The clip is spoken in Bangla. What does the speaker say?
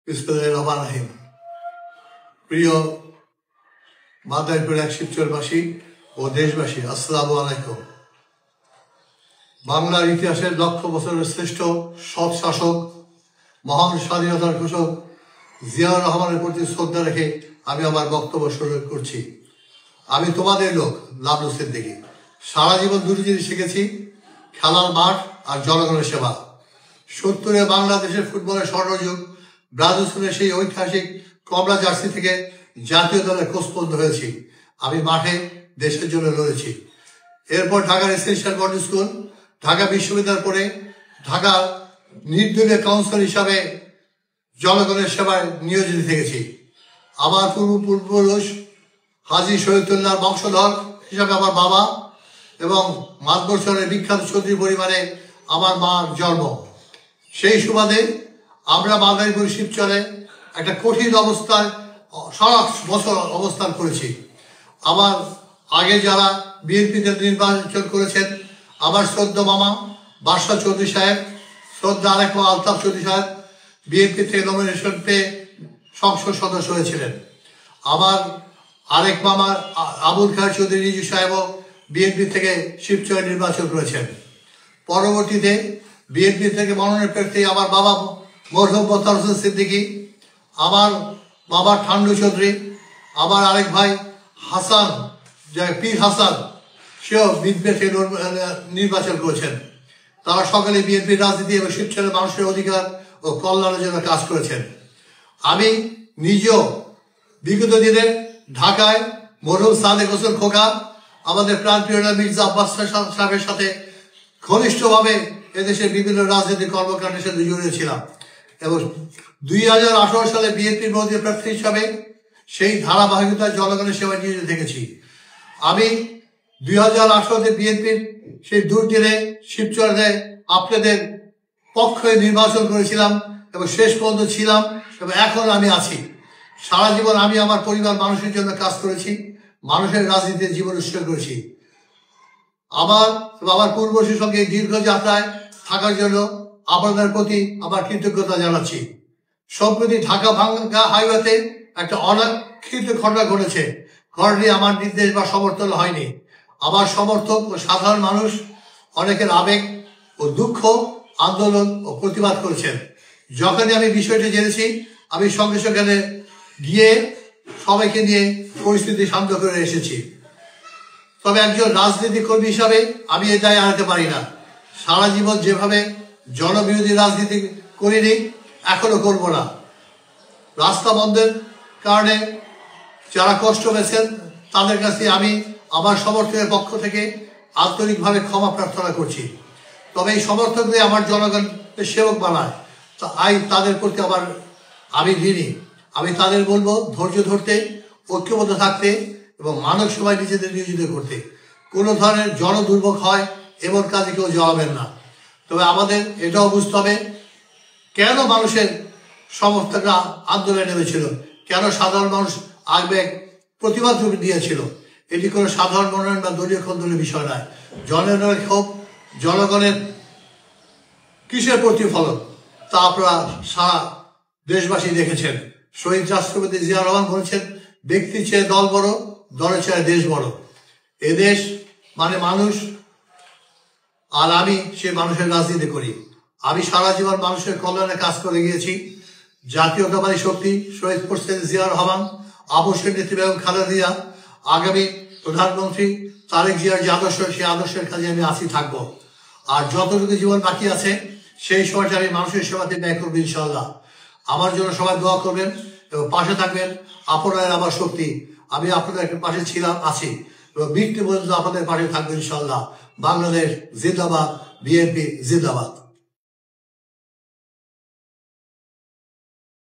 বিসমিল্লাহির প্রিয় মাদারীপুর শিবচরবাসী ও দেশবাসী, আসসালামু আলাইকুম। বাংলার ইতিহাসের লক্ষ বছরের শ্রেষ্ঠ সৎ শাসক, মহান স্বাধীনতার ঘোষক জিয়াউর রহমানের প্রতি শ্রদ্ধা রেখে আমি আমার বক্তব্য শুরু করছি। আমি তোমাদের লোক লাবলু সিদ্দিকী। সারা জীবন দুটি জিনিস শিখেছি: খেলার মাঠ আর জনগণের সেবা। 70-এ বাংলাদেশের ফুটবলের স্বর্ণযুগ, ব্রাজিলের সেই ঐতিহাসিক কমলা জার্সি থেকে জাতীয় দলের কোচপন্থ হয়েছি। আমি মাঠে দেশের জন্য লড়েছি। এরপর ঢাকার এসেনশিয়াল বোর্ডিং স্কুল, ঢাকা বিশ্ববিদ্যালয় পড়ে ঢাকা নির্দলীয় কাউন্সিলর হিসাবে জনগণের সেবায় নিয়োজিত থেকেছি। আমার পূর্বপুরুষ হাজী শহীদুল্লাহ বংশধর হিসাবে আমার বাবা এবং মাতবরচরের বিখ্যাত চৌধুরী পরিবারে আমার মার জন্ম। সেই সুবাদে আমরা মাদারীপুর শিবচরে একটা কঠিন অবস্থায় সারা বছর অবস্থান করেছি। আমার আগে যারা বিএনপিতে নির্বাচন করেছেন, আমার শ্রদ্ধা মামা বাদশাহ চৌধুরী সাহেব, শ্রদ্ধা আরেক মামা আলতাফ চৌধুরী সাহেব বিএনপি থেকে নমিনেশন পেয়ে সংসদ সদস্য হয়েছিলেন। আমার আরেক মামা আবুল খায়ের চৌধুরী রিজু সাহেবও বিএনপি থেকে শিবচরে নির্বাচন করেছেন। পরবর্তীতে বিএনপি থেকে মনোনয়ন প্রার্থী আমার বাবা মরহুম মোতাহার হোসেন সিদ্দিকী, আমার বাবা ঠান্ডু চৌধুরী, আমার আরেক ভাই হাসান পীর হাসান, সেও বিএনপি থেকে নির্বাচন করেছেন। তারা সকলে বিএনপির রাজনীতি এবং শিবচরের মানুষের অধিকার ও কল্যাণের জন্য কাজ করেছেন। আমি নিজেও বিগত দিনে ঢাকায় মরহুম সাদেক হোসেন খোকা, আমাদের প্রাণপ্রিয় মির্জা আব্বাস সাহেবের সাথে ঘনিষ্ঠভাবে এদেশের বিভিন্ন রাজনৈতিক কর্মকাণ্ডের সাথে জড়িয়েছিলাম এবং 2018 সালে বিএনপির মনোনীত প্রার্থী হিসাবে সেই ধারাবাহিকতায় জনগণের সেবায় নিয়োজিত থেকেছি। আমি 2018-তে বিএনপির সেই দুর্দিনে শিবচরে আপনাদের পক্ষে নির্বাচন করেছিলাম এবং শেষ পর্যন্ত ছিলাম এবং এখন আমি আছি। সারা জীবন আমি আমার পরিবার মানুষের জন্য কাজ করেছি, মানুষের রাজনীতিতে জীবন উৎসর্গ করেছি। আমার পূর্ববর্তীর সঙ্গে দীর্ঘ যাত্রায় থাকার জন্য আপনাদের প্রতি আমার কৃতজ্ঞতা জানাচ্ছি। সম্প্রতি ঢাকা ভাঙ্গা হাইওয়েতে একটা অনাক্ষিত ঘটনা ঘটেছে। ঘটনাটি আমার নির্দেশ বা সমর্থন হয়নি। আমার সমর্থক ও সাধারণ মানুষ অনেকের আবেগ ও দুঃখ, আন্দোলন ও প্রতিবাদ করেছেন। যখনই আমি বিষয়টি জেনেছি, আমি সঙ্গে সঙ্গে গিয়ে সবাইকে নিয়ে পরিস্থিতি শান্ত করে এসেছি। তবে একজন রাজনীতি কর্মী হিসাবে আমি এই দায় এড়াতে পারি না। সারা জীবন যেভাবে জনবিরোধী রাজনীতি করিনি, এখনো করব না। রাস্তা বন্ধের কারণে যারা কষ্ট পেয়েছেন তাদের কাছে আমি আমার সমর্থকের পক্ষ থেকে আন্তরিকভাবে ক্ষমা প্রার্থনা করছি। তবে এই সমর্থকদের আমার জনগণের সেবক বানায়, তাদের প্রতি আমি ঋণী। আমি তাদের বলবো ধৈর্য ধরতে, ঐক্যবদ্ধ থাকতে এবং মানব সেবায় নিজেদের নিয়োজিত করতে। কোনো ধরনের জনদুর্ভোগ হয় এমন কাজে কেউ জড়াবেন না। তবে আমাদের এটাও বুঝতে হবে কেন মানুষের সমর্থকরা আন্দোলনে নেমেছিল, কেন সাধারণ মানুষ আবেগ প্রতিবাদ দিয়েছিল। এটি কোনো সাধারণ মনোনয়ন বা দলীয় কন্দলের বিষয় নয়। জনগণের ক্ষোভ, জনগণের কিসের প্রতিফলন তা আপনারা সারা দেশবাসী দেখেছেন। শহীদ রাষ্ট্রপতি জিয়াউর রহমান বলেছেন, ব্যক্তি চেয়ে দল বড়, দলের চেয়ে দেশ বড়। এদেশ মানে মানুষ, আর আমি সে মানুষের রাজনীতি করি। আমি সারা জীবন মানুষের কল্যাণে কাজ করে গিয়েছি। জাতীয়তাবাদী শক্তি শহীদ প্রেসিডেন্ট জিয়াউর রহমান, আবশ্যক নেত্রী বেগম খালেদা জিয়া, আগামী প্রধানমন্ত্রী তারেক জিয়ার যে আদর্শ, সেই আদর্শের কাজে আমি আছি, থাকবো। আর যতটুকু জীবন বাকি আছে সেই সময়টা আমি মানুষের সেবাতে ব্যয় করবো ইনশাল্লাহ। আমার জন্য সবাই দোয়া করবেন এবং পাশে থাকবেন। আপনারা আমার শক্তি, আমি আপনাদের পাশে ছিলাম, আছি এবং মৃত্যু পর্যন্ত আপনাদের পাশে থাকবো ইনশাল্লাহ। বাংলাদেশ জিন্দাবাদ, বিএনপি জিন্দাবাদ।